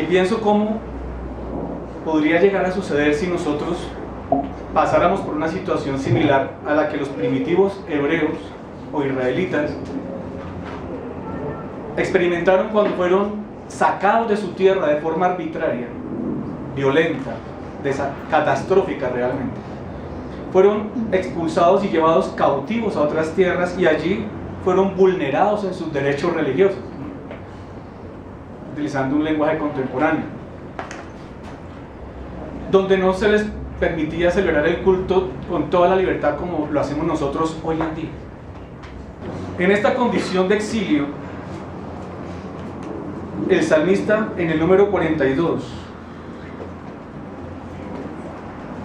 pienso cómo podría llegar a suceder si nosotros pasáramos por una situación similar a la que los primitivos hebreos o israelitas experimentaron cuando fueron sacados de su tierra de forma arbitraria, violenta, catastrófica realmente. Fueron expulsados y llevados cautivos a otras tierras y allí fueron vulnerados en sus derechos religiosos, utilizando un lenguaje contemporáneo, donde no se les permitía celebrar el culto con toda la libertad como lo hacemos nosotros hoy en día. En esta condición de exilio, el salmista en el número 42,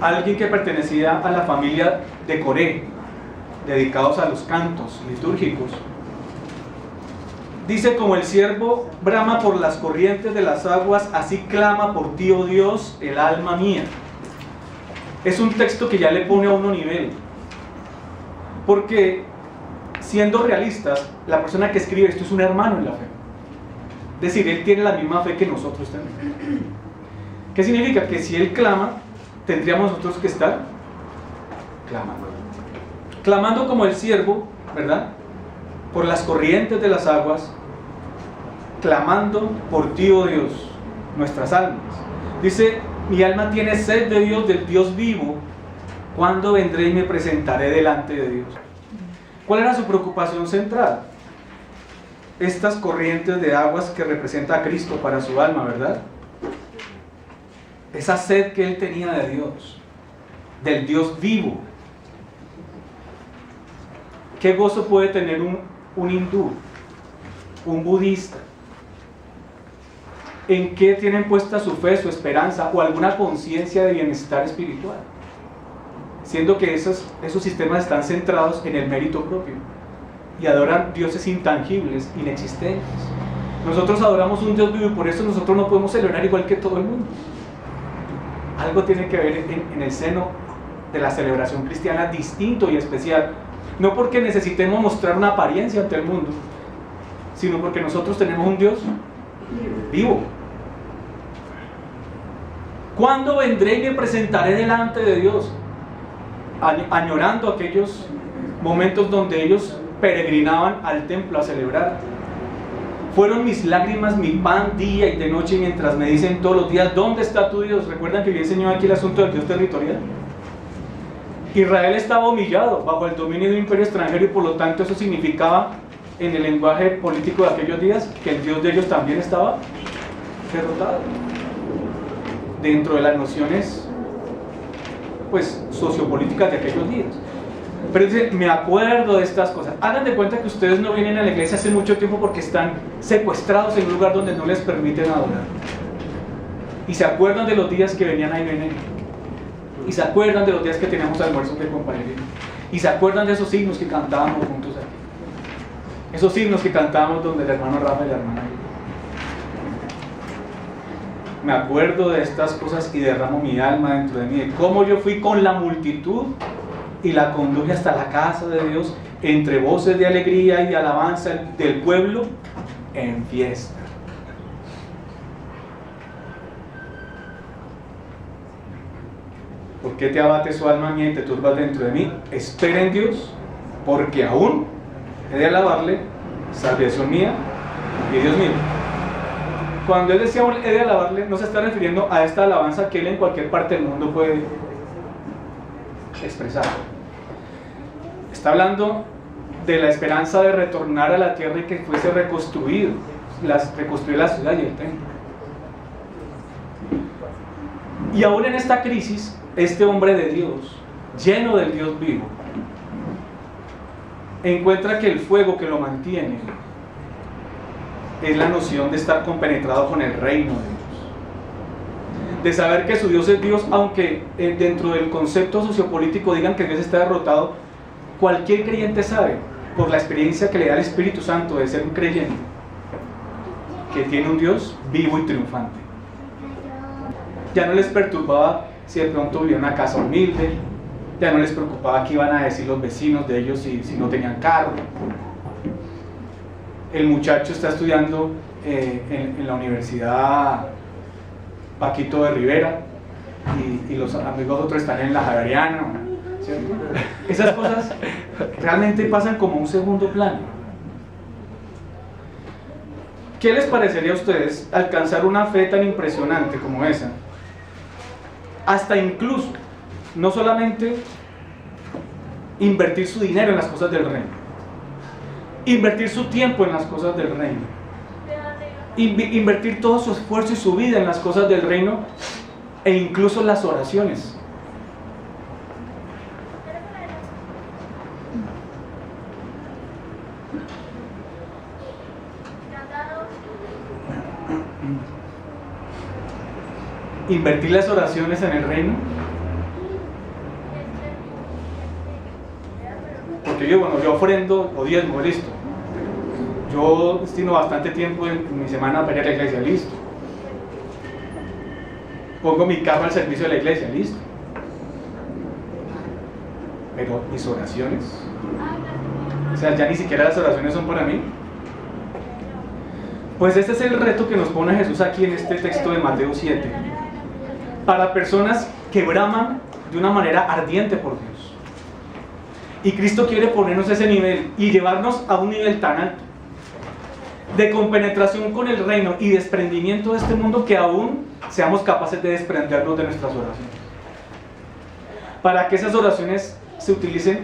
alguien que pertenecía a la familia de Coré, dedicados a los cantos litúrgicos, dice: como el ciervo brama por las corrientes de las aguas, así clama por ti, oh Dios, el alma mía. Es un texto que ya le pone a uno nivel, porque siendo realistas, la persona que escribe esto es un hermano en la fe. Es decir, él tiene la misma fe que nosotros también. ¿Qué significa? Que si él clama, tendríamos nosotros que estar clamando como el ciervo, ¿verdad?, por las corrientes de las aguas, clamando por ti, oh Dios, nuestras almas. Dice: mi alma tiene sed de Dios, del Dios vivo. ¿Cuándo vendré y me presentaré delante de Dios? ¿Cuál era su preocupación central? Estas corrientes de aguas que representa a Cristo para su alma, ¿verdad? Esa sed que él tenía de Dios, del Dios vivo. ¿Qué gozo puede tener un hindú, un budista? ¿En qué tienen puesta su fe, su esperanza o alguna conciencia de bienestar espiritual? Siendo que esos sistemas están centrados en el mérito propio y adoran dioses intangibles, inexistentes. Nosotros adoramos un Dios vivo y por eso nosotros no podemos celebrar igual que todo el mundo. Algo tiene que ver en el seno de la celebración cristiana distinto y especial, no porque necesitemos mostrar una apariencia ante el mundo, sino porque nosotros tenemos un Dios vivo. ¿Cuándo vendré y me presentaré delante de Dios? Añorando aquellos momentos donde ellos peregrinaban al templo a celebrar. Fueron mis lágrimas mi pan día y de noche, mientras me dicen todos los días: ¿dónde está tu Dios? ¿Recuerdan que yo enseñó aquí el asunto del Dios territorial? Israel estaba humillado bajo el dominio de un imperio extranjero y por lo tanto eso significaba, en el lenguaje político de aquellos días, que el Dios de ellos también estaba derrotado dentro de las nociones pues sociopolíticas de aquellos días. Pero dice: me acuerdo de estas cosas. Hagan de cuenta que ustedes no vienen a la iglesia hace mucho tiempo porque están secuestrados en un lugar donde no les permiten adorar, y se acuerdan de los días que venían ahí, y se acuerdan de los días que teníamos almuerzos de compañerismo, y se acuerdan de esos himnos que cantábamos juntos aquí, esos himnos que cantábamos donde el hermano Rafa y la hermana. Me acuerdo de estas cosas y derramo mi alma dentro de mí, de cómo yo fui con la multitud y la conduje hasta la casa de Dios, entre voces de alegría y de alabanza del pueblo en fiesta. ¿Por qué te abate su alma mía y te turbas dentro de mí? Espera en Dios, porque aún he de alabarle, salvación mía y Dios mío. Cuando él decía he de alabarle, no se está refiriendo a esta alabanza que él en cualquier parte del mundo puede expresar. Está hablando de la esperanza de retornar a la tierra y que fuese reconstruir la ciudad y el templo. Y aún en esta crisis, este hombre de Dios, lleno del Dios vivo, encuentra que el fuego que lo mantiene es la noción de estar compenetrado con el reino de Dios, de saber que su Dios es Dios, aunque dentro del concepto sociopolítico digan que Dios está derrotado. Cualquier creyente sabe, por la experiencia que le da el Espíritu Santo de ser un creyente, que tiene un Dios vivo y triunfante. Ya no les perturbaba si de pronto vivía en una casa humilde, ya no les preocupaba qué iban a decir los vecinos de ellos si no tenían carro. El muchacho está estudiando en la universidad Paquito de Rivera y los amigos otros están en la Javeriana, ¿cierto? Esas cosas realmente pasan como un segundo plano. ¿Qué les parecería a ustedes alcanzar una fe tan impresionante como esa? Hasta incluso, no solamente invertir su dinero en las cosas del reino, invertir su tiempo en las cosas del reino, invertir todo su esfuerzo y su vida en las cosas del reino, e incluso las oraciones. Invertir las oraciones en el reino. Porque yo ofrendo o diezmo, listo. Yo destino bastante tiempo en mi semana a venir a la iglesia, listo. Pongo mi carro al servicio de la iglesia, listo. Pero mis oraciones, o sea, ya ni siquiera las oraciones son para mí. Pues este es el reto que nos pone Jesús aquí en este texto de Mateo 7. Para personas que braman de una manera ardiente por Dios. Y Cristo quiere ponernos ese nivel y llevarnos a un nivel tan alto de compenetración con el reino y desprendimiento de este mundo, que aún seamos capaces de desprendernos de nuestras oraciones, para que esas oraciones se utilicen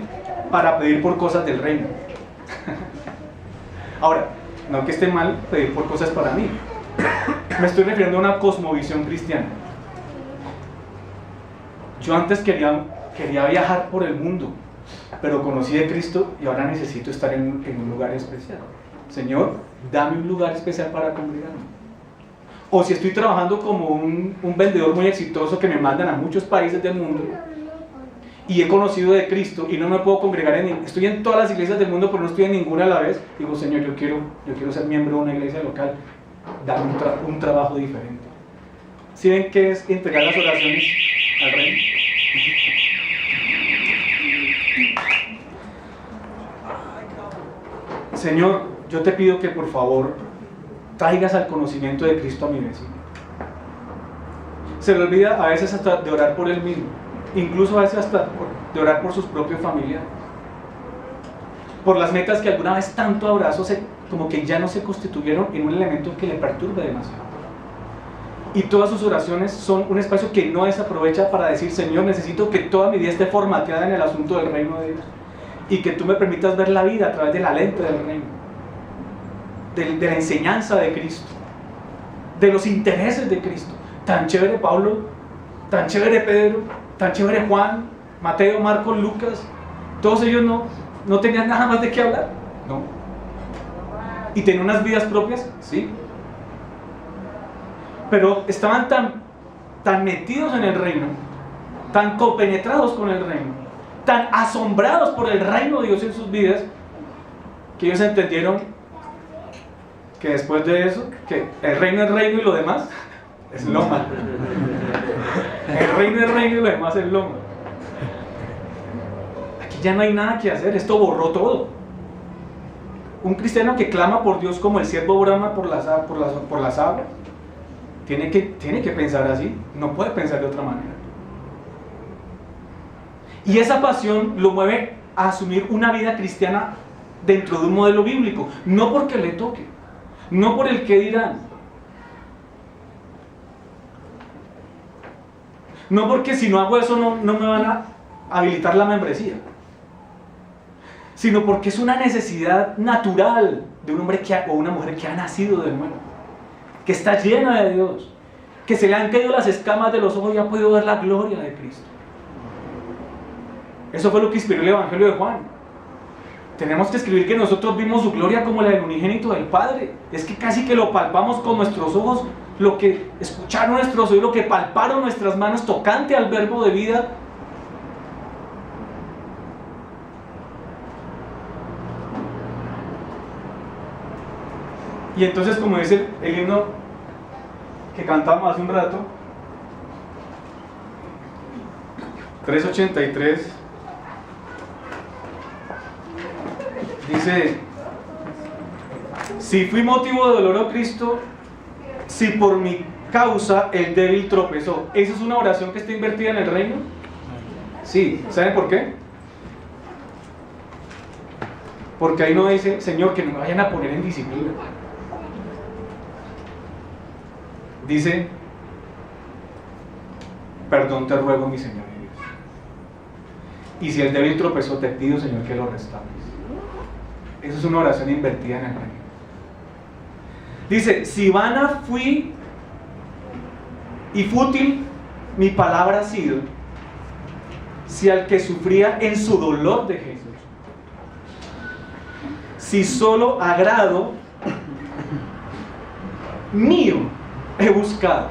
para pedir por cosas del reino. Ahora, no que esté mal pedir por cosas para mí, me estoy refiriendo a una cosmovisión cristiana. Yo antes quería viajar por el mundo, pero conocí de Cristo y ahora necesito estar en un lugar especial. Señor, dame un lugar especial para congregarme. O si estoy trabajando como un vendedor muy exitoso que me mandan a muchos países del mundo y he conocido de Cristo y no me puedo congregar estoy en todas las iglesias del mundo pero no estoy en ninguna a la vez, digo, Señor, yo quiero ser miembro de una iglesia local, dame un trabajo diferente. ¿Sí ven qué es entregar las oraciones al reino? Señor, yo te pido que por favor traigas al conocimiento de Cristo a mi vecino. Se le olvida a veces hasta de orar por él mismo, incluso a veces hasta de orar por sus propios familiares, por las metas que alguna vez tanto abrazó, como que ya no se constituyeron en un elemento que le perturbe demasiado. Y todas sus oraciones son un espacio que no desaprovecha para decir, Señor, necesito que toda mi vida esté formateada en el asunto del reino de Dios y que tú me permitas ver la vida a través de la lente del reino, de la enseñanza de Cristo, de los intereses de Cristo. Tan chévere Pablo, tan chévere Pedro, tan chévere Juan, Mateo, Marcos, Lucas, todos ellos no tenían nada más de qué hablar, no. ¿Y tenían unas vidas propias? Sí. Pero estaban tan metidos en el reino, tan compenetrados con el reino, tan asombrados por el reino de Dios en sus vidas, que ellos entendieron que después de eso, que el reino es reino y lo demás es loma. El reino es reino y lo demás es loma. Aquí ya no hay nada que hacer, esto borró todo. Un cristiano que clama por Dios como el siervo brama por las aguas, tiene que pensar así, no puede pensar de otra manera. Y esa pasión lo mueve a asumir una vida cristiana dentro de un modelo bíblico, no porque le toque, no por el que dirán, no porque si no hago eso no me van a habilitar la membresía, sino porque es una necesidad natural de un hombre o una mujer que ha nacido de nuevo, que está llena de Dios, que se le han caído las escamas de los ojos y ha podido ver la gloria de Cristo. Eso fue lo que inspiró el Evangelio de Juan. Tenemos que escribir que nosotros vimos su gloria como la del unigénito del Padre. Es que casi que lo palpamos con nuestros ojos, lo que escucharon nuestros oídos, lo que palparon nuestras manos tocante al verbo de vida. Y entonces, como dice el himno que cantábamos hace un rato, 383, dice: si fui motivo de dolor, oh Cristo, si por mi causa el débil tropezó. ¿Esa es una oración que está invertida en el reino? Sí. ¿Saben por qué? Porque ahí no dice, Señor, que no me vayan a poner en disciplina. Dice, perdón te ruego, mi Señor y Dios. Y si el débil tropezó, te pido, Señor, que lo restaures. Esa es una oración invertida en el reino. Dice, si vana fui y fútil mi palabra ha sido, si al que sufría en su dolor de Jesús, si solo agrado mío he buscado,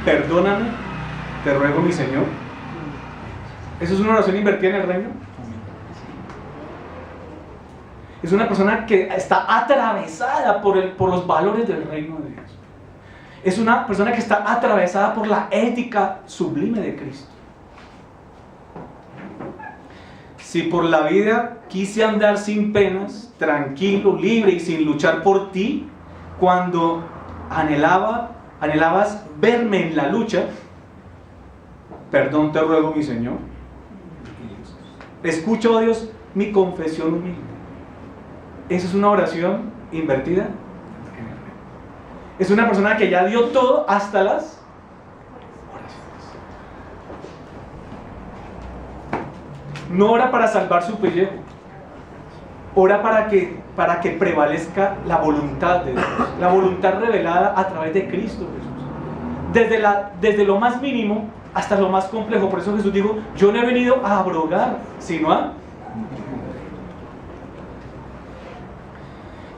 perdóname, te ruego, mi Señor. ¿Eso es una oración invertida en el reino? Es una persona que está atravesada por los valores del reino de Dios. Es una persona que está atravesada por la ética sublime de Cristo. Si por la vida quise andar sin penas, tranquilo, libre y sin luchar por ti, cuando anhelabas verme en la lucha, perdón te ruego, mi Señor. Escucha, oh Dios, mi confesión humilde. Esa es una oración invertida. Es una persona que ya dio todo hasta las oraciones. No ora para salvar su pellejo. Ora para que prevalezca la voluntad de Dios. La voluntad revelada a través de Cristo Jesús. Desde lo más mínimo hasta lo más complejo. Por eso Jesús dijo, yo no he venido a abrogar, sino a...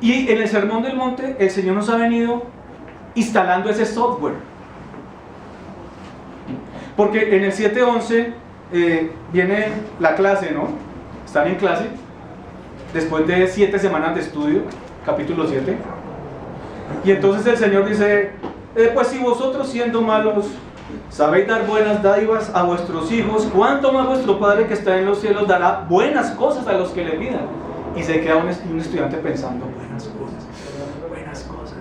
Y en el Sermón del Monte, el Señor nos ha venido instalando ese software. Porque en el 7:11 viene la clase, ¿no? Están en clase, después de 7 semanas de estudio, capítulo 7. Y entonces el Señor dice, pues si vosotros siendo malos sabéis dar buenas dádivas a vuestros hijos, ¿cuánto más vuestro Padre que está en los cielos dará buenas cosas a los que le pidan? Y se queda un estudiante pensando, buenas cosas, buenas cosas.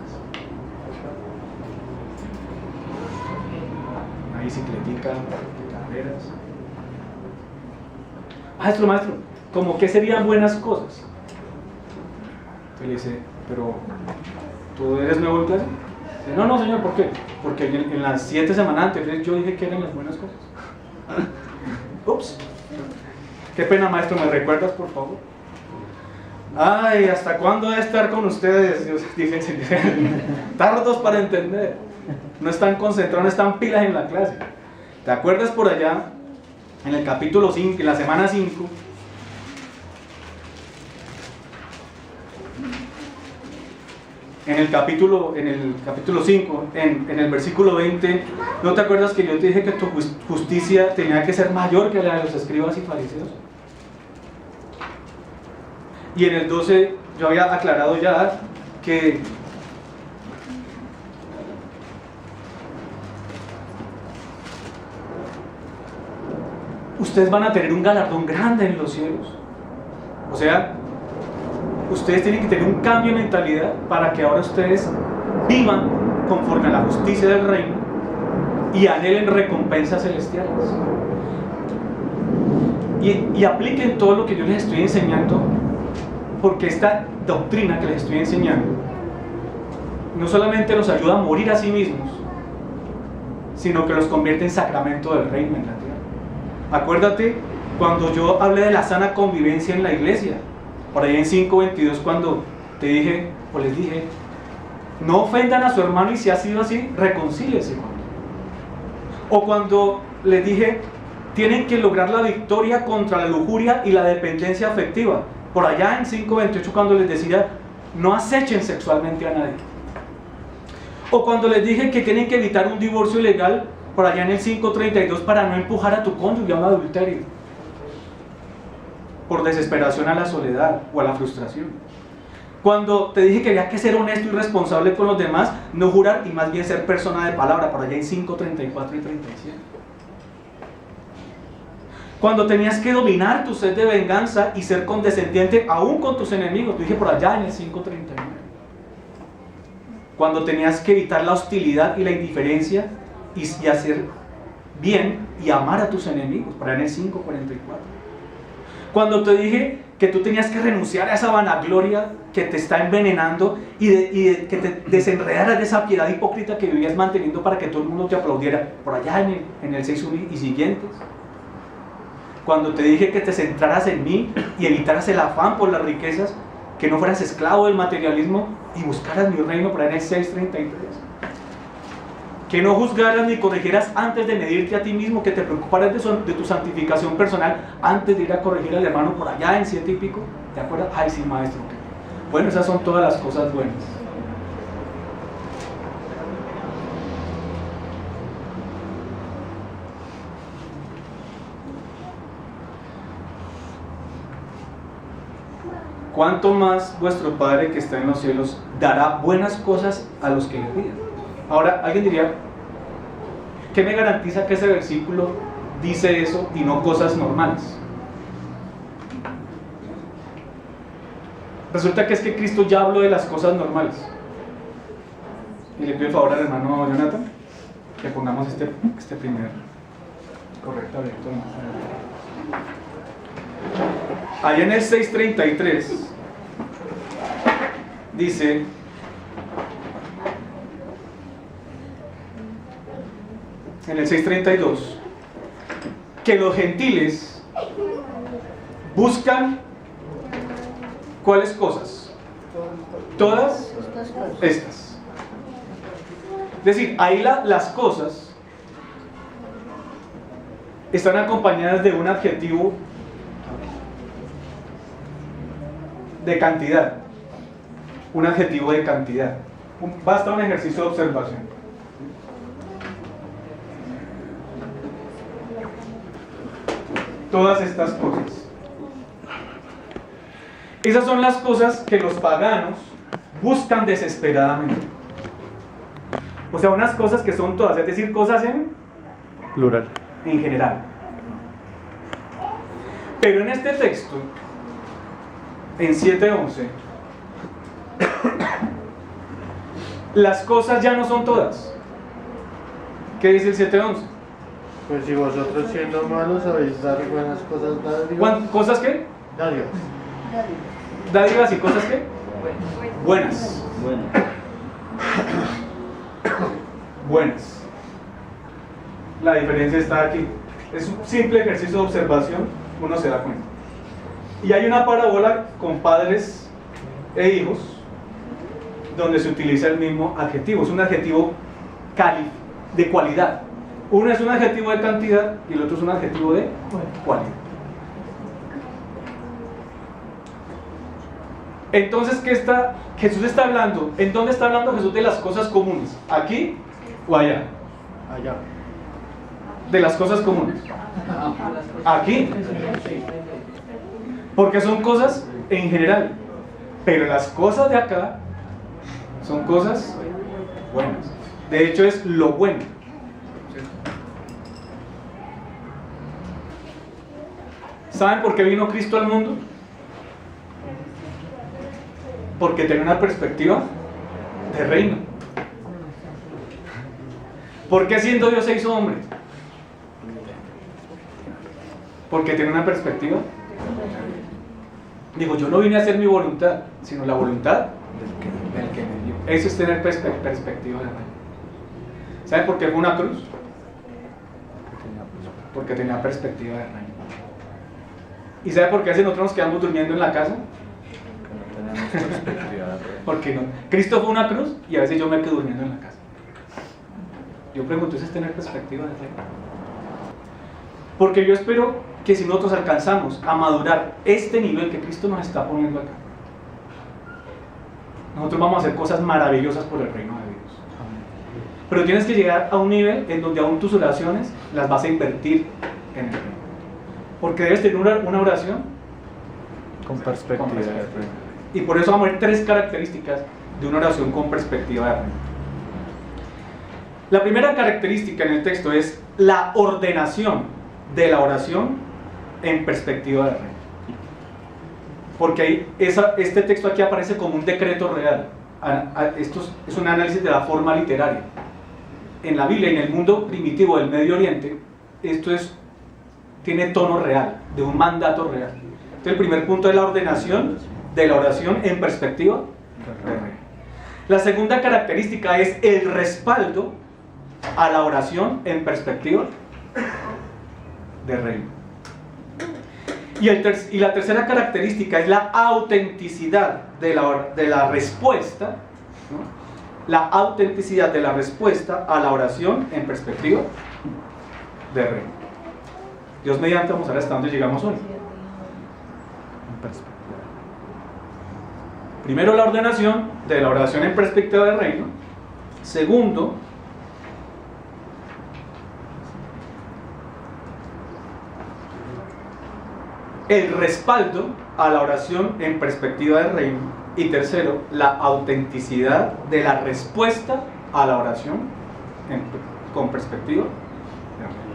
Una bicicletica, carreras. Maestro, ¿cómo qué serían buenas cosas? Entonces le dice, pero ¿tú eres nuevo en clase? Dice, no, señor, ¿por qué? Porque en las 7 semanas anteriores yo dije que eran las buenas cosas. Ups. Qué pena, maestro, ¿me recuerdas, por favor? Ay, ¿hasta cuándo voy a estar con ustedes? Dice, tardos para entender. No están concentrados, no están pilas en la clase. ¿Te acuerdas por allá, en el capítulo 5, en la semana 5? En el capítulo 5, en el versículo 20, ¿no te acuerdas que yo te dije que tu justicia tenía que ser mayor que la de los escribas y fariseos? Y en el 12 yo había aclarado ya que ustedes van a tener un galardón grande en los cielos. O sea, ustedes tienen que tener un cambio de mentalidad para que ahora ustedes vivan conforme a la justicia del reino y anhelen recompensas celestiales. Y apliquen todo lo que yo les estoy enseñando, porque esta doctrina que les estoy enseñando no solamente los ayuda a morir a sí mismos, sino que los convierte en sacramento del reino en la tierra. Acuérdate cuando yo hablé de la sana convivencia en la iglesia, por ahí en 5:22, cuando te dije, o les dije, no ofendan a su hermano y si ha sido así, reconcíliense. O cuando les dije, tienen que lograr la victoria contra la lujuria y la dependencia afectiva. Por allá en 5:28, cuando les decía, no acechen sexualmente a nadie. O cuando les dije que tienen que evitar un divorcio ilegal, por allá en el 5:32, para no empujar a tu cónyuge a un adulterio, por desesperación a la soledad o a la frustración. Cuando te dije que había que ser honesto y responsable con los demás, no jurar y más bien ser persona de palabra, por allá en 5:34 y 37. Cuando tenías que dominar tu sed de venganza y ser condescendiente aún con tus enemigos, te dije por allá en el 5:39. cuando tenías que evitar la hostilidad y la indiferencia y hacer bien y amar a tus enemigos, para en el 5:44. Cuando te dije que tú tenías que renunciar a esa vanagloria que te está envenenando y que te desenredaras de esa piedad hipócrita que vivías manteniendo para que todo el mundo te aplaudiera, por allá en el 6:1 y siguientes. Cuando te dije que te centraras en mí y evitaras el afán por las riquezas, que no fueras esclavo del materialismo y buscaras mi reino, por allá en el 6:33. Que no juzgaras ni corrigieras antes de medirte a ti mismo, que te preocuparas de tu santificación personal antes de ir a corregir al hermano por allá en 7 y pico. ¿Te acuerdas? Ay, sí, maestro. Bueno, esas son todas las cosas buenas. ¿Cuánto más vuestro Padre que está en los cielos dará buenas cosas a los que le pidan? Ahora, alguien diría, ¿qué me garantiza que ese versículo dice eso y no cosas normales? Resulta que es que Cristo ya habló de las cosas normales. Y le pido el favor al hermano Jonathan que pongamos este primer correcto lector. Allá en el 6:33 dice: en el 6:32, que los gentiles buscan ¿cuáles cosas? Todas estas. Es decir, ahí las cosas están acompañadas de un adjetivo de cantidad. Un adjetivo de cantidad. Basta un ejercicio de observación. Todas estas cosas. Esas son las cosas que los paganos buscan desesperadamente. O sea, unas cosas que son todas, es decir, cosas en plural, en general. Pero en este texto, en 7:11, las cosas ya no son todas. ¿Qué dice el 7:11? Pues si vosotros siendo malos sabéis dar buenas cosas, dádivas. ¿Cosas qué? Dádivas. Dádivas y cosas qué? Buenas. Buenas. La diferencia está aquí. Es un simple ejercicio de observación, uno se da cuenta. Y hay una parábola con padres e hijos donde se utiliza el mismo adjetivo. Es un adjetivo de cualidad. Uno es un adjetivo de cantidad y el otro es un adjetivo de cualidad. Entonces, Jesús está hablando? ¿En dónde está hablando Jesús de las cosas comunes? ¿Aquí o allá? Allá. De las cosas comunes. Aquí. Porque son cosas en general. Pero las cosas de acá son cosas buenas. De hecho, es lo bueno. ¿Saben por qué vino Cristo al mundo? Porque tenía una perspectiva de reino. ¿Por qué siendo Dios se hizo hombre? Porque tiene una perspectiva. Digo, yo no vine a hacer mi voluntad, sino la voluntad del que me dio. Eso es tener perspectiva de reino. ¿Saben por qué fue una cruz? Porque tenía perspectiva de reino. ¿Y sabe por qué a veces nosotros nos quedamos durmiendo en la casa? Porque no. Cristo fue una cruz y a veces yo me quedo durmiendo en la casa. Yo pregunto, ¿eso es tener perspectiva de reino? Porque yo espero que si nosotros alcanzamos a madurar este nivel que Cristo nos está poniendo acá, nosotros vamos a hacer cosas maravillosas por el reino de Dios. Pero tienes que llegar a un nivel en donde aún tus oraciones las vas a invertir en el reino. Porque debes tener una oración con perspectiva. Y por eso vamos a ver 3 características de una oración con perspectiva de reino. La primera característica en el texto es la ordenación de la oración en perspectiva de reino. Porque ahí este texto aquí aparece como un decreto real. esto es un análisis de la forma literaria. En la Biblia, en el mundo primitivo del Medio Oriente, esto tiene tono real, de un mandato real. Entonces, el primer punto es la ordenación de la oración en perspectiva de reino. La segunda característica es el respaldo a la oración en perspectiva de reino. Y la tercera característica es la autenticidad de la respuesta, ¿no? La autenticidad de la respuesta a la oración en perspectiva de reino. Dios mediante, vamos a ver hasta dónde llegamos hoy. Primero, la ordenación de la oración en perspectiva de reino. Segundo, el respaldo a la oración en perspectiva de reino. Y tercero, la autenticidad de la respuesta a la oración con perspectiva de reino.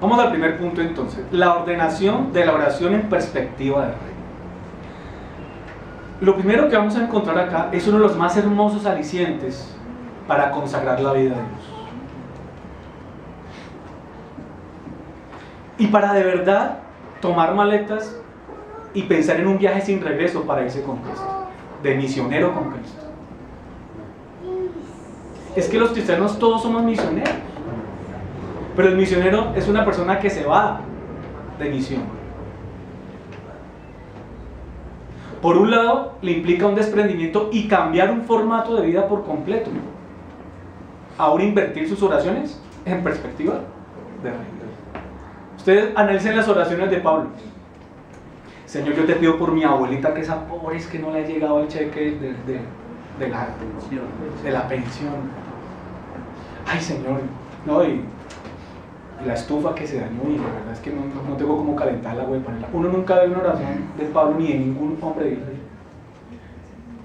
Vamos al primer punto entonces, la ordenación de la oración en perspectiva de reino. Lo primero que vamos a encontrar acá es uno de los más hermosos alicientes para consagrar la vida a Dios. Y para de verdad tomar maletas y pensar en un viaje sin regreso para irse con Cristo, de misionero con Cristo. Es que los cristianos todos somos misioneros, pero el misionero es una persona que se va de misión. Por un lado, le implica un desprendimiento y cambiar un formato de vida por completo. Ahora invertir sus oraciones en perspectiva de reino. Ustedes analicen las oraciones de Pablo. Señor, yo te pido por mi abuelita, que esa pobre es que no le ha llegado el cheque de la pensión. Ay, Señor, no, y la estufa que se dañó, y la verdad es que no tengo cómo calentar la agua y ponerla. Uno nunca ve una oración de Pablo ni de ningún hombre de Dios.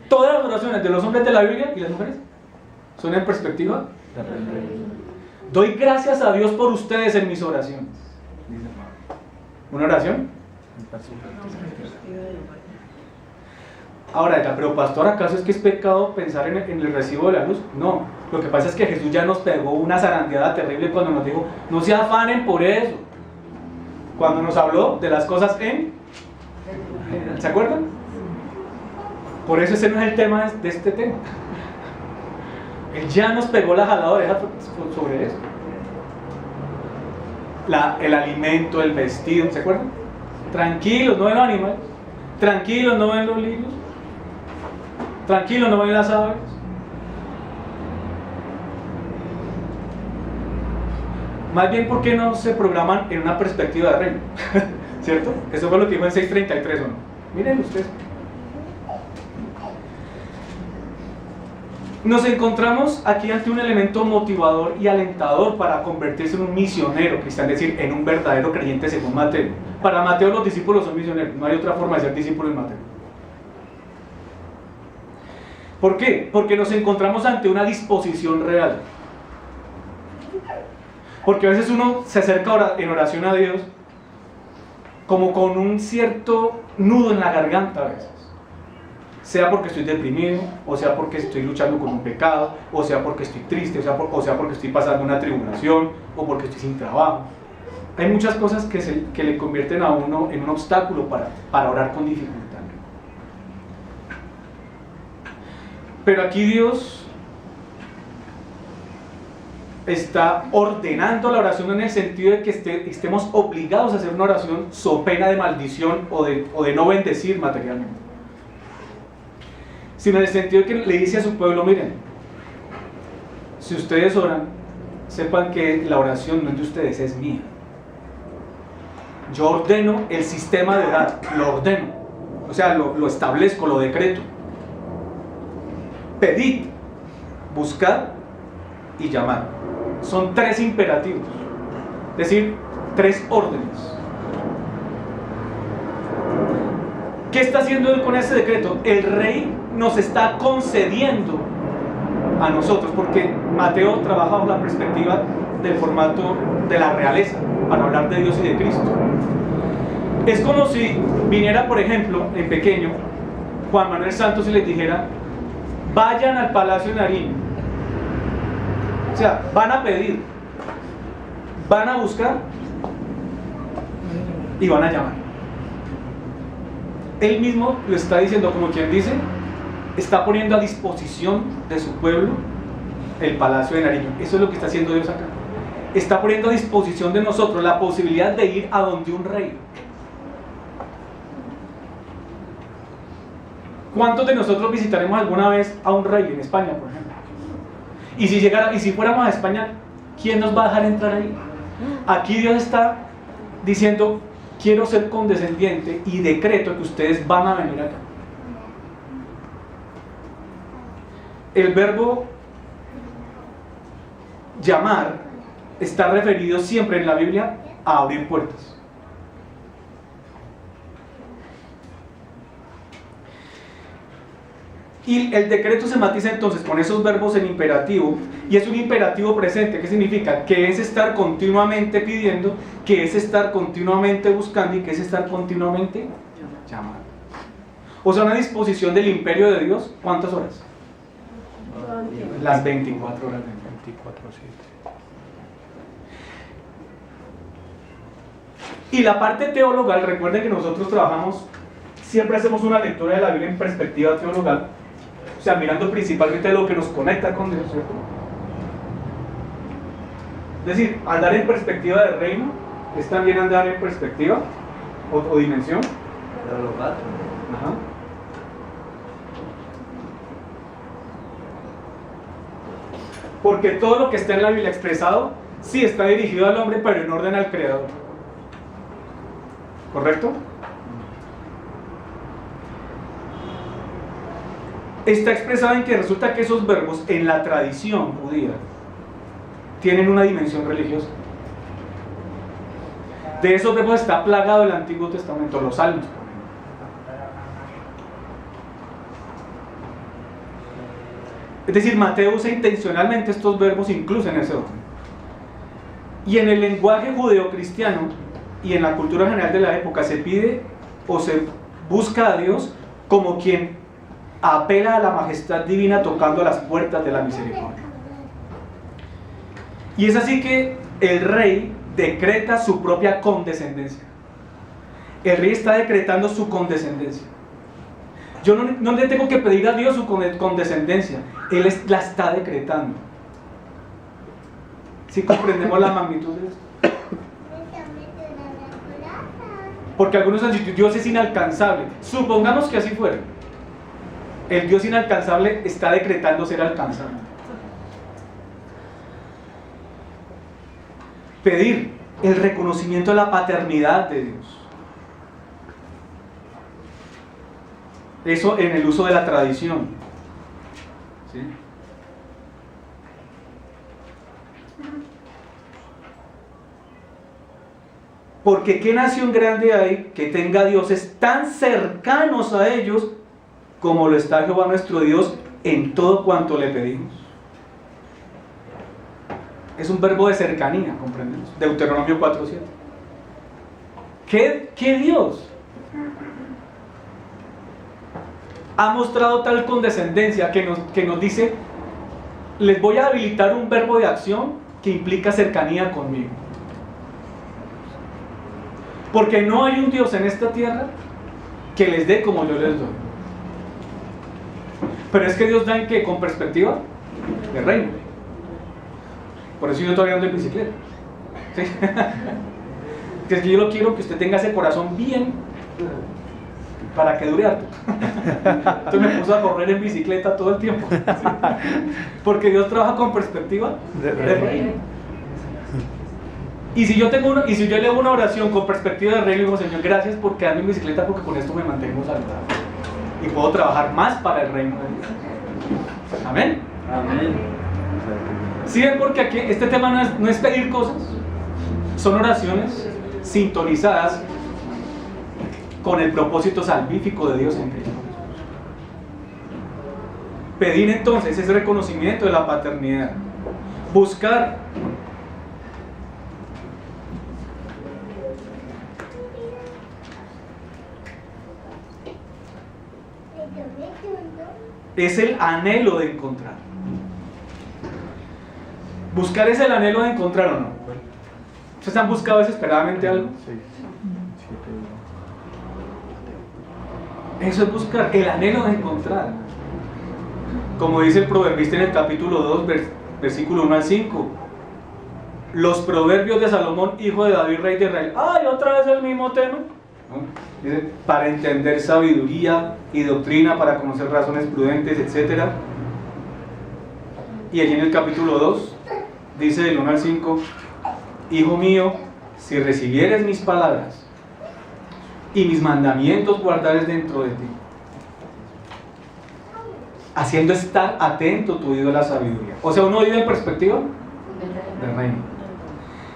Todas las oraciones de los hombres de la Biblia y las mujeres son en perspectiva de reino. Doy gracias a Dios por ustedes en mis oraciones, dice Pablo. ¿Una oración? Ahora, pero pastor, ¿acaso es que es pecado pensar en el recibo de la luz? No, lo que pasa es que Jesús ya nos pegó una zarandeada terrible cuando nos dijo, no se afanen por eso. Cuando nos habló de las cosas ¿se acuerdan? Por eso ese no es el tema de este tema. Él ya nos pegó la jalada de oreja sobre eso. El alimento, el vestido, ¿se acuerdan? Tranquilos, no ven los animales. Tranquilos, no ven los lirios. Tranquilos, no ven las aves. Más bien, ¿por qué no se programan en una perspectiva de reino? ¿Cierto? Eso fue lo que dijo en 6:33, ¿o no? Miren ustedes. Nos encontramos aquí ante un elemento motivador y alentador para convertirse en un misionero cristiano, es decir, en un verdadero creyente según Mateo. Para Mateo los discípulos son misioneros, no hay otra forma de ser discípulo en Mateo. ¿Por qué? Porque nos encontramos ante una disposición real. Porque a veces uno se acerca en oración a Dios como con un cierto nudo en la garganta a veces. Sea porque estoy deprimido, o sea porque estoy luchando con un pecado, o sea porque estoy triste, o sea porque estoy pasando una tribulación, o porque estoy sin trabajo. Hay muchas cosas que le convierten a uno en un obstáculo para orar con dificultad. Pero aquí Dios está ordenando la oración en el sentido de que estemos obligados a hacer una oración so pena de maldición o de no bendecir materialmente, sino en el sentido de que le dice a su pueblo, miren, si ustedes oran, sepan que la oración no es de ustedes, es mía. Yo ordeno el sistema de orar, lo ordeno, o sea, lo establezco, lo decreto. Pedid, buscad y llamad. Son 3 imperativos, es decir, 3 órdenes. ¿Qué está haciendo él con ese decreto? El rey nos está concediendo a nosotros, porque Mateo trabaja bajo la perspectiva del formato de la realeza, para hablar de Dios y de Cristo. Es como si viniera, por ejemplo, en pequeño, Juan Manuel Santos y les dijera, vayan al Palacio de Nariño. O sea, van a pedir, van a buscar y van a llamar. Él mismo lo está diciendo, como quien dice, está poniendo a disposición de su pueblo el Palacio de Nariño. Eso es lo que está haciendo Dios acá. Está poniendo a disposición de nosotros la posibilidad de ir a donde un rey. ¿Cuántos de nosotros visitaremos alguna vez a un rey en España, por ejemplo? Y si fuéramos a España, ¿quién nos va a dejar entrar ahí? Aquí Dios está diciendo, quiero ser condescendiente y decreto que ustedes van a venir acá. El verbo llamar está referido siempre en la Biblia a abrir puertas. Y el decreto se matiza entonces con esos verbos en imperativo, y es un imperativo presente. ¿Qué significa? Que es estar continuamente pidiendo, que es estar continuamente buscando y que es estar continuamente llamando. O sea, una disposición del imperio de Dios. ¿Cuántas horas? Las 24 horas. 24/7. Y la parte teologal, recuerden que nosotros trabajamos, siempre hacemos una lectura de la Biblia en perspectiva teologal. O sea, mirando principalmente lo que nos conecta con Dios, ¿cierto? Es decir, andar en perspectiva del reino es también andar en perspectiva o dimensión. Ajá. Porque todo lo que está en la Biblia expresado, sí está dirigido al hombre, pero en orden al Creador. ¿Correcto? Está expresado en que resulta que esos verbos en la tradición judía tienen una dimensión religiosa. De esos verbos está plagado el Antiguo Testamento, los Salmos. Es decir, Mateo usa intencionalmente estos verbos incluso en ese orden. Y en el lenguaje judeocristiano y en la cultura general de la época se pide o se busca a Dios como quien apela a la majestad divina tocando las puertas de la misericordia. Y es así que el rey decreta su propia condescendencia. El rey está decretando su condescendencia. Yo no le tengo que pedir a Dios su condescendencia, Él la está decretando. ¿Sí comprendemos la magnitud de esto? Porque algunos han dicho, Dios es inalcanzable. Supongamos que así fuera. El Dios inalcanzable está decretando ser alcanzable. Pedir el reconocimiento de la paternidad de Dios. Eso en el uso de la tradición. ¿Sí? Porque ¿qué nación grande hay que tenga dioses tan cercanos a ellos como lo está Jehová nuestro Dios en todo cuanto le pedimos? Es un verbo de cercanía, comprendemos. Deuteronomio 4:7. ¿Qué Dios ha mostrado tal condescendencia que nos dice, les voy a habilitar un verbo de acción que implica cercanía conmigo? Porque no hay un Dios en esta tierra que les dé como yo les doy. Pero es que Dios da en qué, con perspectiva de reino. Por eso yo todavía ando en bicicleta. ¿Sí? Que es que yo lo quiero que usted tenga ese corazón bien para que dure harto. Entonces me puso a correr en bicicleta todo el tiempo. ¿Sí? Porque Dios trabaja con perspectiva de reino. Y si yo elevo una oración con perspectiva de reino, digo, Señor, gracias por quedarme en bicicleta, porque con esto me mantengo saludable y puedo trabajar más para el reino de Dios. Amén. Amén. ¿Sí ven? Porque aquí este tema no es pedir cosas, son oraciones sintonizadas con el propósito salvífico de Dios en Cristo. Pedir entonces ese reconocimiento de la paternidad, buscar es el anhelo de encontrar. Buscar es el anhelo de encontrar, ¿o no? ¿Ustedes han buscado desesperadamente algo? Eso es buscar, el anhelo de encontrar. Como dice el proverbista en el capítulo 2, versículo 1 al 5. Los proverbios de Salomón, hijo de David, rey de Israel. ¡Ay, otra vez el mismo tema! ¿No? Dice, para entender sabiduría y doctrina, para conocer razones prudentes, etc. Y allí en el capítulo 2, dice del 1 al 5, hijo mío, si recibieres mis palabras y mis mandamientos guardares dentro de ti, haciendo estar atento tu oído a la sabiduría. O sea, uno vive en perspectiva del reino.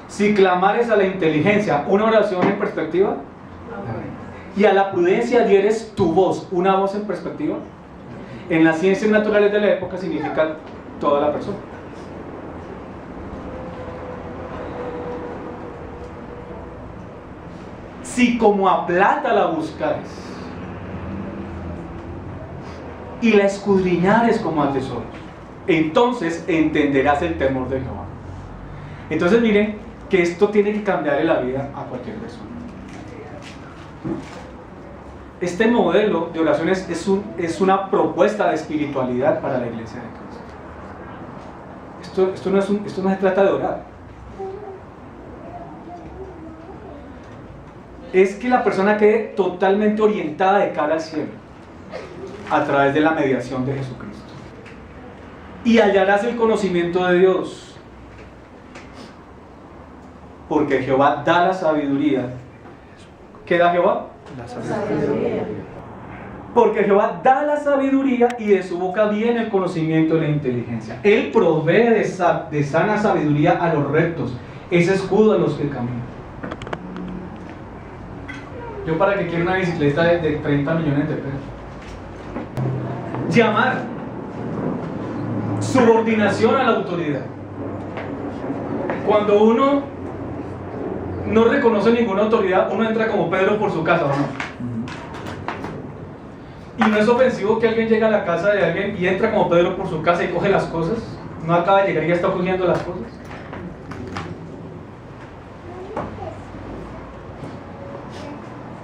Si clamares a la inteligencia, una oración en perspectiva del reino. Y a la prudencia dieres tu voz, una voz en perspectiva. En las ciencias naturales de la época significa toda la persona. Si como a plata la buscares y la escudriñares como a tesoros, entonces entenderás el temor de Jehová. Entonces miren que esto tiene que cambiarle la vida a cualquier persona. Este modelo de oraciones es una propuesta de espiritualidad para la iglesia de Cristo. Esto no se trata de orar. Es que la persona quede totalmente orientada de cara al cielo a través de la mediación de Jesucristo. Y hallarás el conocimiento de Dios, porque Jehová da la sabiduría. ¿Qué da Jehová? La sabiduría. Porque Jehová da la sabiduría y de su boca viene el conocimiento de la inteligencia. Él provee de sana sabiduría a los rectos, es escudo a los que caminan. Yo para que quiera una bicicleta de 30 millones de pesos. Llamar. Subordinación a la autoridad. Cuando uno no reconoce ninguna autoridad, uno entra como Pedro por su casa, ¿o no? Y no es ofensivo que alguien llegue a la casa de alguien y entra como Pedro por su casa y coge las cosas. No acaba de llegar y ya está cogiendo las cosas.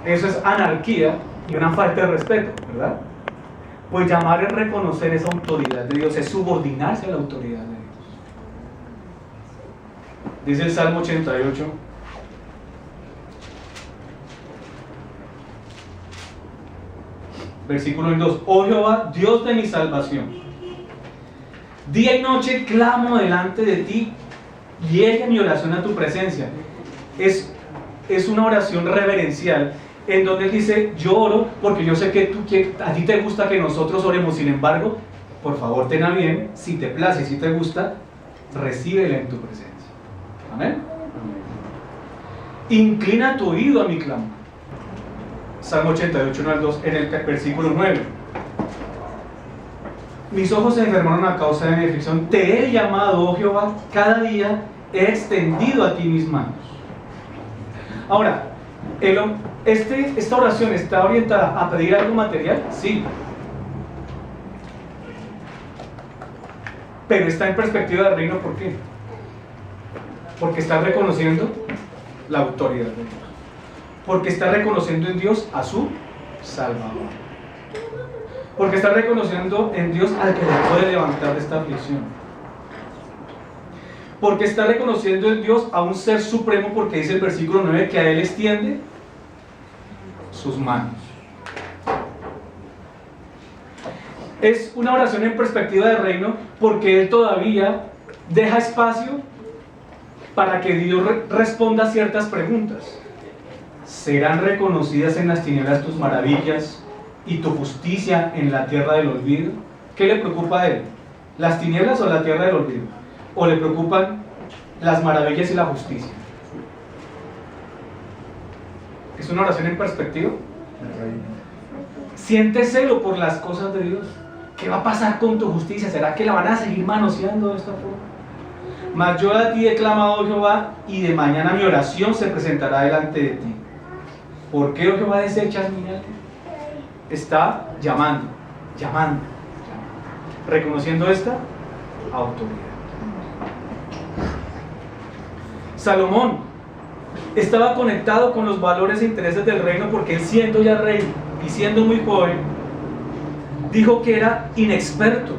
Eso es anarquía y una falta de respeto, ¿verdad? Pues llamar es reconocer esa autoridad de Dios, es subordinarse a la autoridad de Dios. Dice el Salmo 88. Versículo 2. Oh Jehová, Dios de mi salvación, día y noche clamo delante de ti, llegue mi oración a tu presencia. Es una oración reverencial en donde él dice, yo oro porque yo sé que a ti te gusta que nosotros oremos, sin embargo, por favor ten a bien, si te place, si te gusta, recíbela en tu presencia. Amén. Inclina tu oído a mi clamor. Salmo 88, 1 al 2, en el versículo 9. Mis ojos se enfermaron a causa de mi aflicción. Te he llamado, oh Jehová, cada día he extendido a ti mis manos. Ahora, esta oración está orientada a pedir algo material, sí. Pero está en perspectiva del reino, ¿por qué? Porque está reconociendo la autoridad de Dios. Porque está reconociendo en Dios a su Salvador. Porque está reconociendo en Dios al que le puede levantar de esta aflicción. Porque está reconociendo en Dios a un ser supremo, porque dice el versículo 9 que a Él extiende sus manos. Es una oración en perspectiva del reino porque Él todavía deja espacio para que Dios responda a ciertas preguntas. ¿Serán reconocidas en las tinieblas tus maravillas y tu justicia en la tierra del olvido? ¿Qué le preocupa a Él? ¿Las tinieblas o la tierra del olvido? ¿O le preocupan las maravillas y la justicia? ¿Es una oración en perspectiva? Siente celo por las cosas de Dios. ¿Qué va a pasar con tu justicia? ¿Será que la van a seguir manoseando de esta forma? Mas yo a ti he clamado, Jehová, y de mañana mi oración se presentará delante de ti. ¿Por qué, oh Jehová, desechas mi alma? Está llamando, llamando, llamando. reconociendo esta autoridad. Salomón estaba conectado con los valores e intereses del reino porque él, siendo ya rey y siendo muy joven, dijo que era inexperto.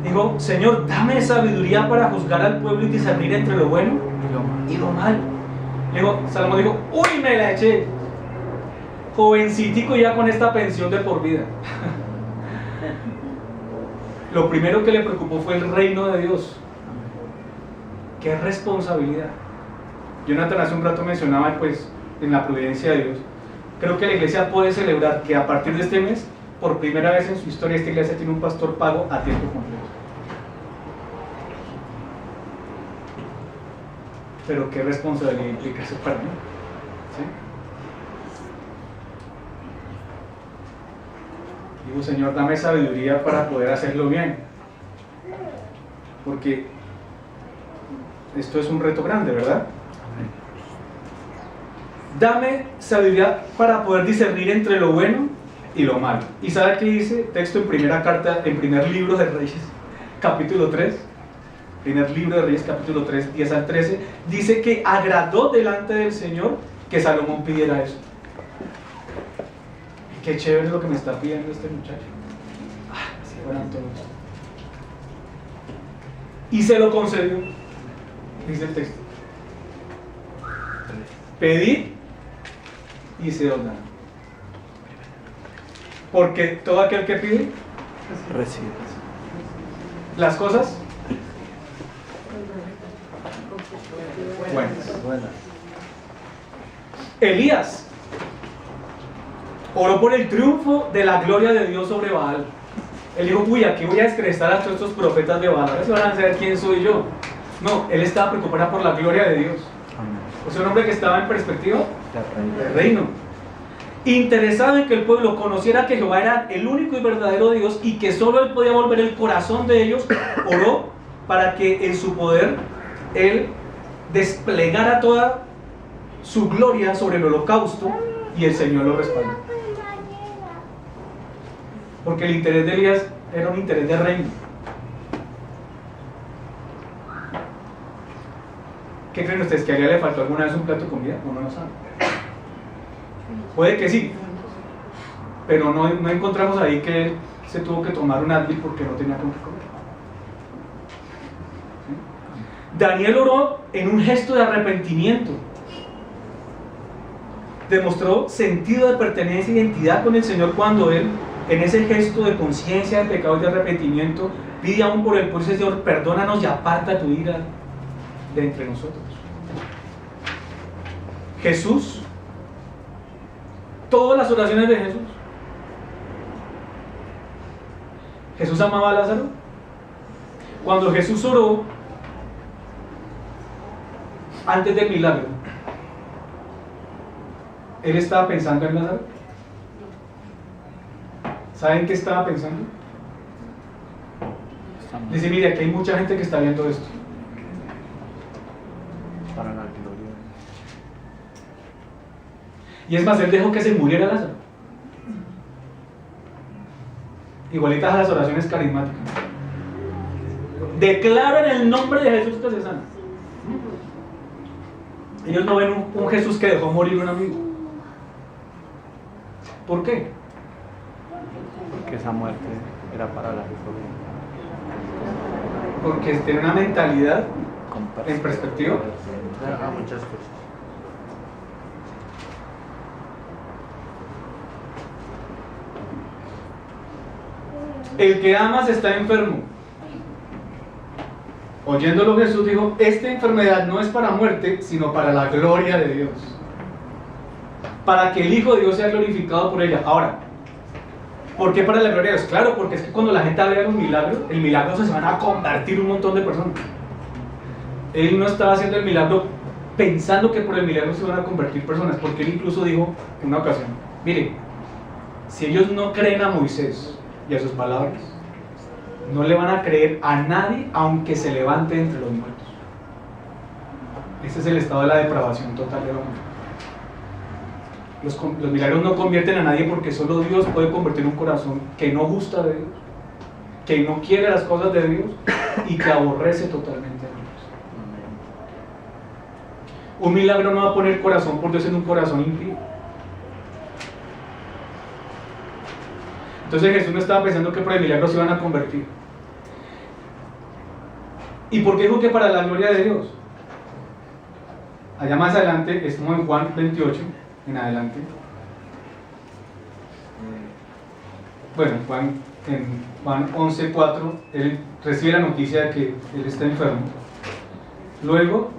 Dijo: Señor, dame sabiduría para juzgar al pueblo y discernir entre lo bueno y lo malo. Salomón dijo: uy, me la eché, jovencitico ya con esta pensión de por vida. Lo primero que le preocupó fue el reino de Dios. ¡Qué responsabilidad! Jonathan hace un rato mencionaba, pues, en la providencia de Dios. Creo que la iglesia puede celebrar que a partir de este mes, por primera vez en su historia, esta iglesia tiene un pastor pago a tiempo completo. Pero qué responsabilidad implica eso para mí, ¿sí? Digo: Señor, dame sabiduría para poder hacerlo bien, porque esto es un reto grande, ¿verdad? Dame sabiduría para poder discernir entre lo bueno y lo malo. ¿Y sabe qué dice? Texto en primera carta, en primer libro de Reyes, capítulo 3. Primer libro de Reyes, capítulo 3, 10 al 13. Dice que agradó delante del Señor que Salomón pidiera eso. Qué chévere lo que me está pidiendo este muchacho. Si fueran todos. Y se lo concedió. Dice el texto: pedid y se os dará. Porque todo aquel que pide, Recibe. las cosas buenas. Elías oró por el triunfo de la gloria de Dios sobre Baal. Él dijo: uy, aquí voy a descrestar a todos estos profetas de Baal, a ver si van a saber quién soy yo. No, él estaba preocupado por la gloria de Dios. O sea, un hombre que estaba en perspectiva del reino, interesado en que el pueblo conociera que Jehová era el único y verdadero Dios y que solo él podía volver el corazón de ellos. Oró para que en su poder él desplegara toda su gloria sobre el holocausto, y el Señor lo respaldó. Porque el interés de Elías era un interés de reino. ¿Qué creen ustedes? ¿Que a Elías le faltó alguna vez un plato de comida? Uno no sabe. Puede que sí, pero no encontramos ahí que él se tuvo que tomar un Advil porque no tenía con qué comer. ¿Sí? Daniel oró en un gesto de arrepentimiento. Demostró sentido de pertenencia e identidad con el Señor cuando él, en ese gesto de conciencia de pecado y de arrepentimiento, pide aún por el pueblo: Señor, perdónanos y aparta tu ira de entre nosotros. Jesús, todas las oraciones de Jesús amaba a Lázaro. Cuando Jesús oró antes del milagro, él estaba pensando en Lázaro. ¿Saben qué estaba pensando? Dice: mire, aquí hay mucha gente que está viendo esto. Para la gloria. Y es más, él dejó que se muriera Lázaro. Igualitas a las oraciones carismáticas. Declaro en el nombre de Jesús que se sana. Ellos no ven un Jesús que dejó morir un amigo. ¿Por qué? Porque esa muerte era para la gloria. Porque tiene una mentalidad Con en perspectiva. A muchas cosas. El que amas está enfermo. Oyéndolo, Jesús dijo: esta enfermedad no es para muerte, sino para la gloria de Dios, para que el Hijo de Dios sea glorificado por ella. Ahora, ¿por qué para la gloria de Dios? Claro, porque es que cuando la gente vea un milagro, el milagro se van a convertir un montón de personas. Él no estaba haciendo el milagro pensando que por el milagro se van a convertir personas, porque él incluso dijo en una ocasión: mire, si ellos no creen a Moisés y a sus palabras, no le van a creer a nadie aunque se levante entre los muertos. Ese es el estado de la depravación total de la humanidad. Los milagros no convierten a nadie porque solo Dios puede convertir un corazón que no gusta de Dios. que no quiere las cosas de Dios y que aborrece totalmente a Dios. Un milagro no va a poner corazón por Dios en un corazón impío. Entonces Jesús no estaba pensando que por el milagro se iban a convertir. ¿Y por qué dijo que para la gloria de Dios? Allá más adelante, estamos en Juan 28, en adelante. Bueno, en Juan 11:4, él recibe la noticia de que él está enfermo. Luego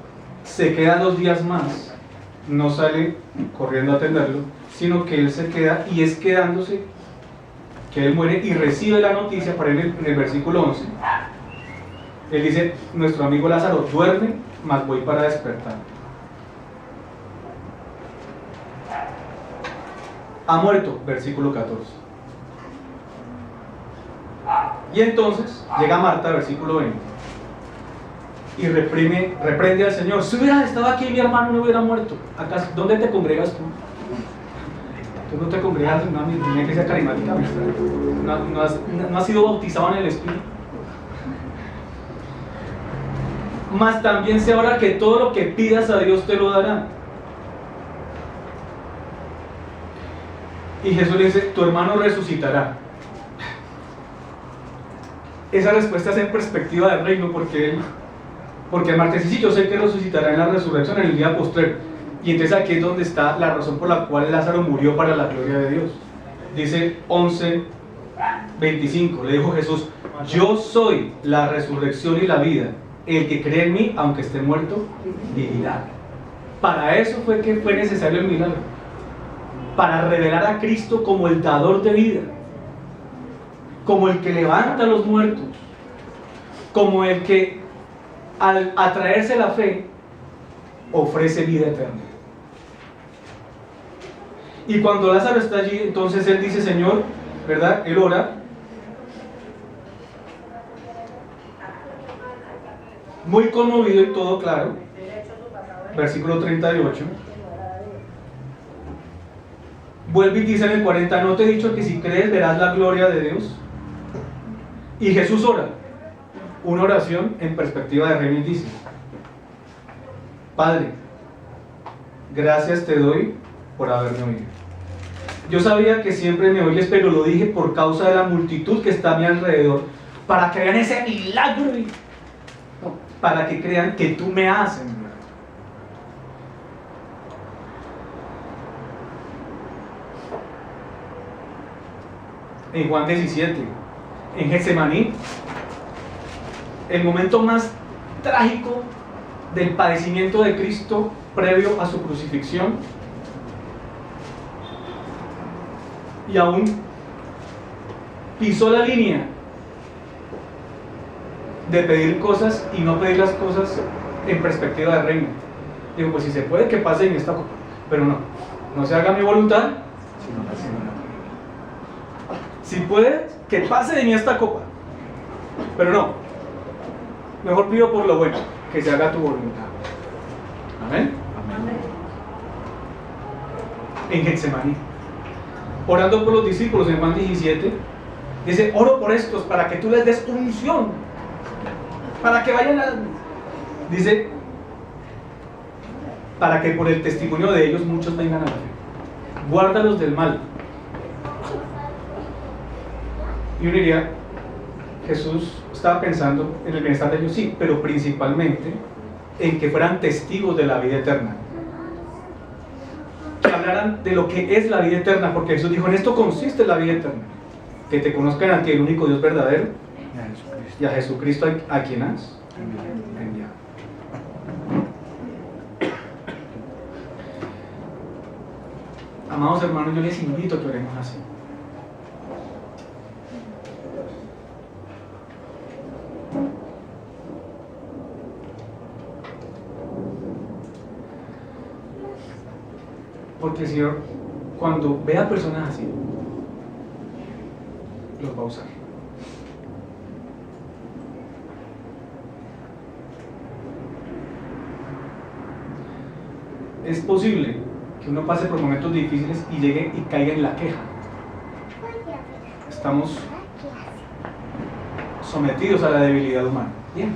se queda 2 días más, no sale corriendo a atenderlo, sino que él se queda, y es quedándose que él muere y recibe la noticia. Para él en el versículo 11, él dice: nuestro amigo Lázaro duerme, mas voy para despertar. Ha muerto, versículo 14. Y entonces llega Marta, versículo 20, y reprende al Señor. Si hubiera estado aquí, mi hermano no hubiera muerto. ¿Acaso, dónde te congregas tú? Tú no te congregas en una iglesia carismática. No has sido bautizado en el Espíritu. Mas también sé ahora que todo lo que pidas a Dios te lo dará. Y Jesús le dice: tu hermano resucitará. Esa respuesta es en perspectiva del reino, porque Marta dice: sí, yo sé que resucitará en la resurrección, en el día postrero. Y entonces aquí es donde está la razón por la cual Lázaro murió para la gloria de Dios. Dice 11:25, le dijo Jesús: yo soy la resurrección y la vida. El que cree en mí, aunque esté muerto, vivirá. Para eso fue que fue necesario el milagro, para revelar a Cristo como el dador de vida, como el que levanta a los muertos, como el que al atraerse la fe ofrece vida eterna. Y cuando Lázaro está allí, entonces él dice: Señor, ¿verdad? Él ora, muy conmovido y todo claro. Versículo 38. Vuelve y dice en el 40: ¿no te he dicho que si crees verás la gloria de Dios? Y Jesús ora una oración en perspectiva de reino y dice: Padre, gracias te doy por haberme oído. Yo sabía que siempre me oyes, pero lo dije por causa de la multitud que está a mi alrededor, para que vean ese milagro, para que crean que tú me has enviado. En Juan 17, en Getsemaní, el momento más trágico del padecimiento de Cristo previo a su crucifixión, y aún pisó la línea de pedir cosas y no pedir las cosas en perspectiva del reino. Digo, pues si se puede, que pase en esta copa, pero no se haga mi voluntad, sino la suya. Si puede, que pase de mí esta copa, pero no, mejor pido por lo bueno, que se haga tu voluntad. Amén. Amén. En Getsemaní, orando por los discípulos, en Juan 17, dice: oro por estos para que tú les des unción, para que vayan a... Dice, para que por el testimonio de ellos muchos vengan a la fe. Guárdalos del mal. Y uno diría, Jesús estaba pensando en el bienestar de ellos, sí, pero principalmente en que fueran testigos de la vida eterna, que hablaran de lo que es la vida eterna, porque Jesús dijo: en esto consiste la vida eterna, que te conozcan a ti, el único Dios verdadero, y a Jesucristo a quien has enviado. Amados hermanos, yo les invito a que oremos así. Porque el Señor, cuando vea personas así, los va a usar. Es posible que uno pase por momentos difíciles y llegue y caiga en la queja. Estamos sometidos a la debilidad humana. Bien.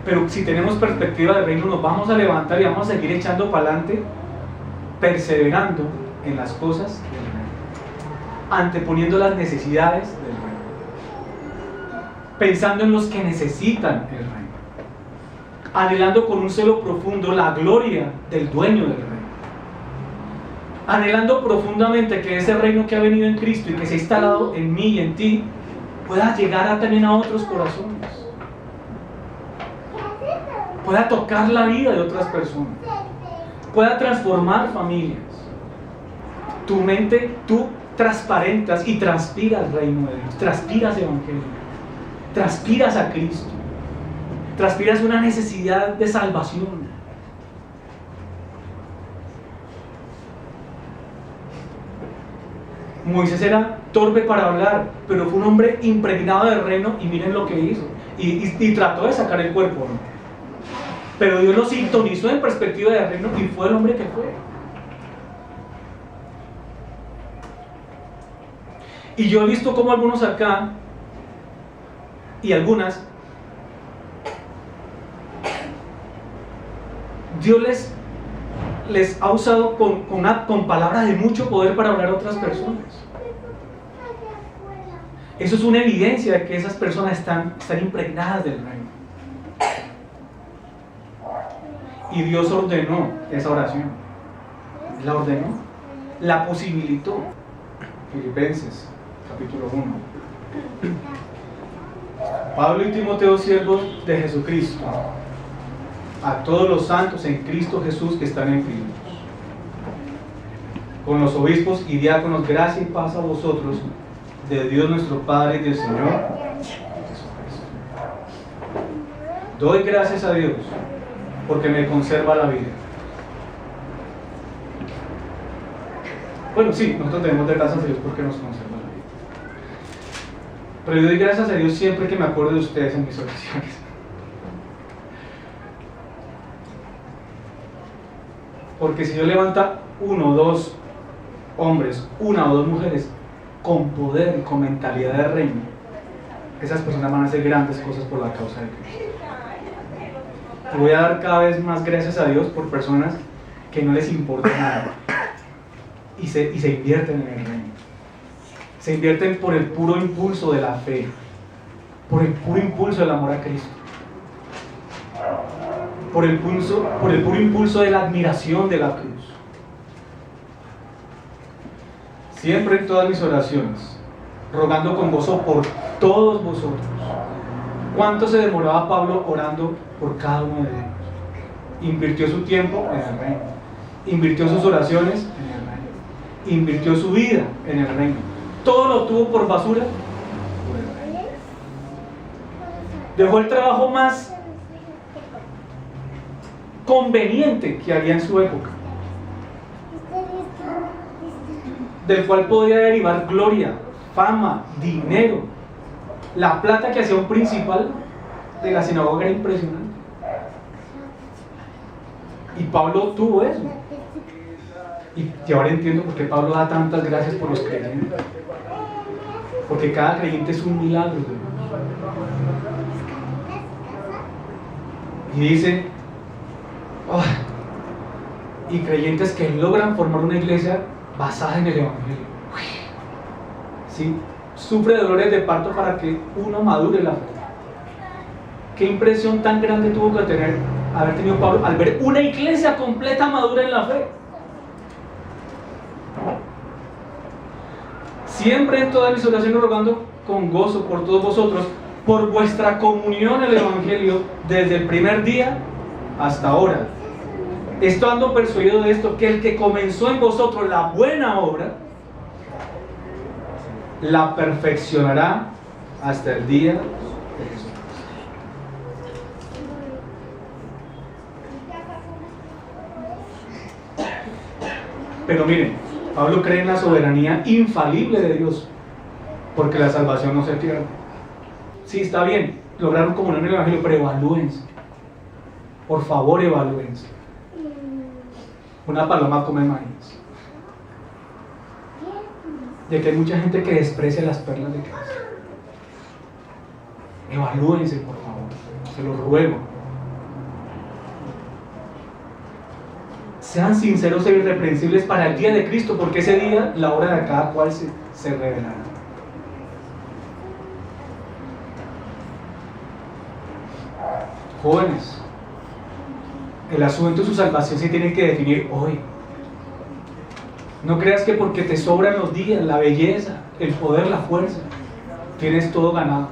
Pero si tenemos perspectiva del reino, nos vamos a levantar y vamos a seguir echando para adelante, perseverando en las cosas del reino, anteponiendo las necesidades del reino, pensando en los que necesitan el reino, anhelando con un celo profundo la gloria del dueño del reino, anhelando profundamente que ese reino que ha venido en Cristo y que se ha instalado en mí y en ti pueda llegar también a otros corazones, pueda tocar la vida de otras personas, pueda transformar familias. Tu mente, tú transparentas y transpiras el reino de Dios, transpiras evangelio, transpiras a Cristo, transpiras una necesidad de salvación. Moisés era torpe para hablar, pero fue un hombre impregnado del reino, y miren lo que hizo, y trató de sacar el cuerpo, ¿no? Pero Dios lo sintonizó en perspectiva del reino y fue el hombre que fue. Y yo he visto cómo algunos acá y algunas, Dios les ha usado con palabras de mucho poder para hablar a otras personas. Eso es una evidencia de que esas personas están impregnadas del reino. Y Dios ordenó esa oración. La ordenó, la posibilitó. Filipenses, capítulo 1. Pablo y Timoteo, siervos de Jesucristo, a todos los santos en Cristo Jesús que están en Filipos, con los obispos y diáconos, gracia y paz a vosotros, de Dios nuestro Padre y del Señor Jesucristo. Doy gracias a Dios porque me conserva la vida. Bueno, sí, nosotros debemos dar gracias a Dios porque nos conserva la vida. Pero yo doy gracias a Dios siempre que me acuerdo de ustedes en mis oraciones. Porque si Dios levanta uno o dos hombres, una o dos mujeres con poder y con mentalidad de reino, esas personas van a hacer grandes cosas por la causa de Cristo. Y voy a dar cada vez más gracias a Dios por personas que no les importa nada y se invierten en el reino. Se invierten por el puro impulso de la fe, por el puro impulso del amor a Cristo, por el puro impulso de la admiración de la cruz. Siempre en todas mis oraciones, rogando con gozo por todos vosotros. ¿Cuánto se demoraba Pablo orando por cada uno de ellos? Invirtió su tiempo en el reino, invirtió sus oraciones en el reino, invirtió su vida en el reino. Todo lo tuvo por basura por el reino. Dejó el trabajo más conveniente que había en su época, del cual podía derivar gloria, fama, dinero. La plata que hacía un principal de la sinagoga era impresionante. Y Pablo tuvo eso. Y ahora entiendo por qué Pablo da tantas gracias por los creyentes. Porque cada creyente es un milagro de Dios. Y dice, y creyentes que logran formar una iglesia basada en el Evangelio. ¿Sí? Sufre dolores de parto para que uno madure la fe. Qué impresión tan grande tuvo que haber tenido Pablo al ver una iglesia completa madura en la fe. Siempre en todas mis oraciones rogando con gozo por todos vosotros, por vuestra comunión en el Evangelio desde el primer día hasta ahora, estando persuadido de esto, que el que comenzó en vosotros la buena obra la perfeccionará hasta el día de Jesús. Pero miren, Pablo cree en la soberanía infalible de Dios, porque la salvación no se pierde. Sí, está bien, lograron comunión en el Evangelio, pero evalúense. Por favor, evalúense. Una paloma come maíz. De que hay mucha gente que desprecia las perlas de Cristo. Evalúense, por favor, se los ruego. Sean sinceros e irreprensibles para el día de Cristo, porque ese día la hora de cada cual se revelará. Jóvenes, el asunto de su salvación se tiene que definir hoy. No creas que porque te sobran los días, la belleza, el poder, la fuerza, tienes todo ganado.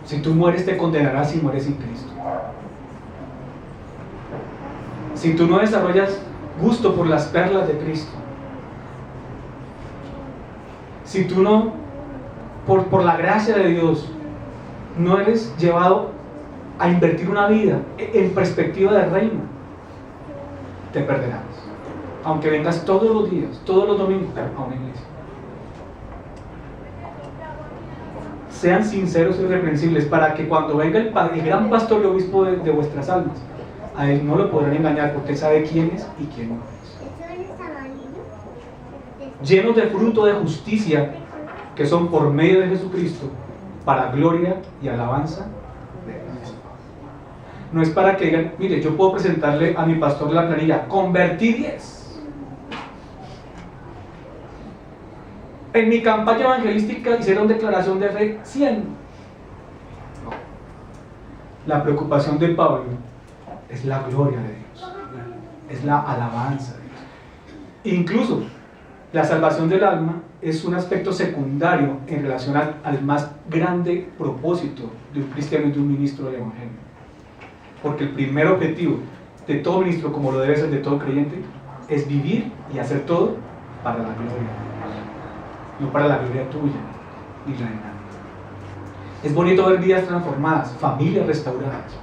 Si tú mueres, te condenarás si mueres sin Cristo. Si tú no desarrollas gusto por las perlas de Cristo, si tú no, por la gracia de Dios, no eres llevado a invertir una vida en perspectiva del reino, te perderás. Aunque vengas todos los días, todos los domingos a una iglesia. Sean sinceros y irreprensibles para que cuando venga el gran pastor y obispo de vuestras almas, a él no lo podrán engañar porque él sabe quién es y quién no es. Llenos de fruto de justicia que son por medio de Jesucristo para gloria y alabanza de Dios. No es para que digan, mire, yo puedo presentarle a mi pastor la planilla, convertí 10. En mi campaña evangelística hicieron declaración de fe 100. No. La preocupación de Pablo es la gloria de Dios, es la alabanza de Dios. Incluso la salvación del alma es un aspecto secundario en relación al más grande propósito de un cristiano y de un ministro del evangelio. Porque el primer objetivo de todo ministro, como lo debe ser de todo creyente, es vivir y hacer todo para la gloria, no para la gloria tuya ni la de nadie. Es bonito ver vidas transformadas, familias restauradas,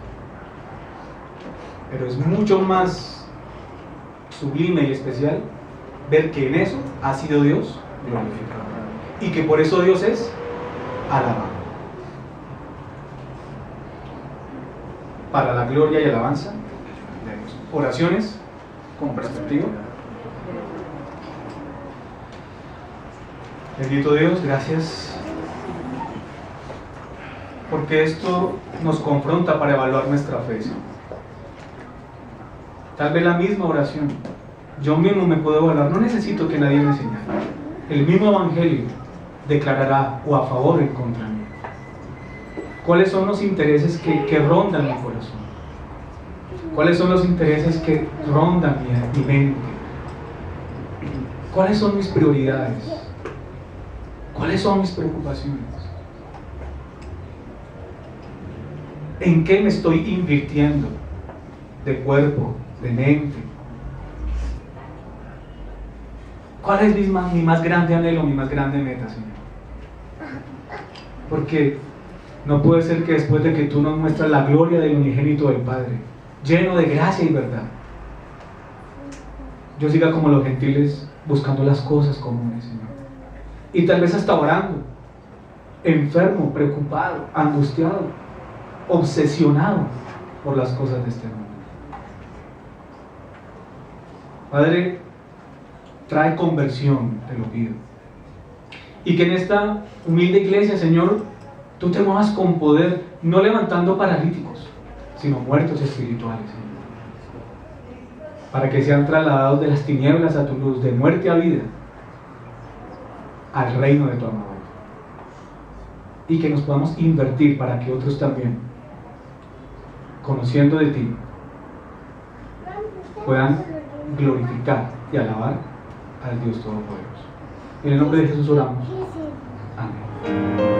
pero es mucho más sublime y especial ver que en eso ha sido Dios glorificado y que por eso Dios es alabado, para la gloria y alabanza de Dios. Oraciones con perspectiva. Bendito Dios, gracias porque esto nos confronta para evaluar nuestra fe. Tal vez la misma oración, yo mismo me puedo evaluar, no necesito que nadie me señale. El mismo evangelio declarará o a favor o en contra mí. ¿Cuáles son los intereses que rondan mi corazón? ¿Cuáles son los intereses que rondan mi mente? ¿Cuáles son mis prioridades? ¿Cuáles son mis preocupaciones? ¿En qué me estoy invirtiendo? De cuerpo, de mente. ¿Cuál es mi más grande anhelo, mi más grande meta, Señor? Porque no puede ser que después de que tú nos muestras la gloria del unigénito del Padre, lleno de gracia y verdad, yo siga como los gentiles buscando las cosas comunes, Señor. Y tal vez hasta orando, enfermo, preocupado, angustiado, obsesionado por las cosas de este mundo. Padre, trae conversión, te lo pido. Y que en esta humilde iglesia, Señor, tú te muevas con poder, no levantando paralíticos, sino muertos espirituales, Señor. Para que sean trasladados de las tinieblas a tu luz, de muerte a vida, al reino de tu amor. Y que nos podamos invertir para que otros también, conociendo de ti, puedan glorificar y alabar al Dios Todopoderoso. En el nombre de Jesús oramos. Amén.